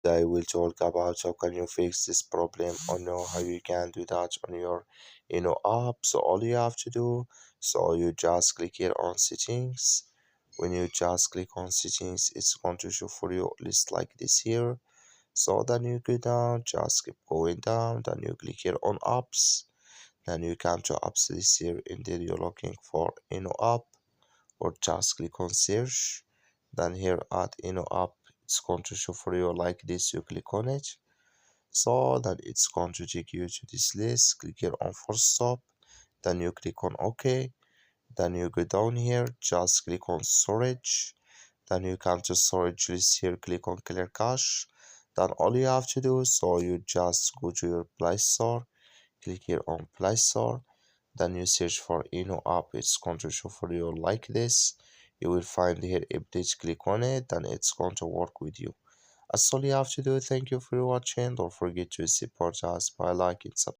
today we'll talk about how can you fix this problem or know how you can do that on your app. So all you have to do, so you just click here on settings. When you just click on settings, it's going to show for you a list like this here. So then you go down, just keep going down, then you click here on apps, then you come to apps list here, and then you're looking for app, or just click on search. Then here at app, it's going to show for you like this. You click on it, so then it's going to take you to this list. Click here on first stop, then you click on OK, then you go down here, just click on storage, then you come to storage list here, click on clear cache. Then all you have to do, so you just go to your Play Store, click here on Play Store, then you search for app. It's going to show for you like this. You will find here update, click on it, then it's going to work with you. That's all you have to do. Thank you for watching. Don't forget to support us by liking, subscribing.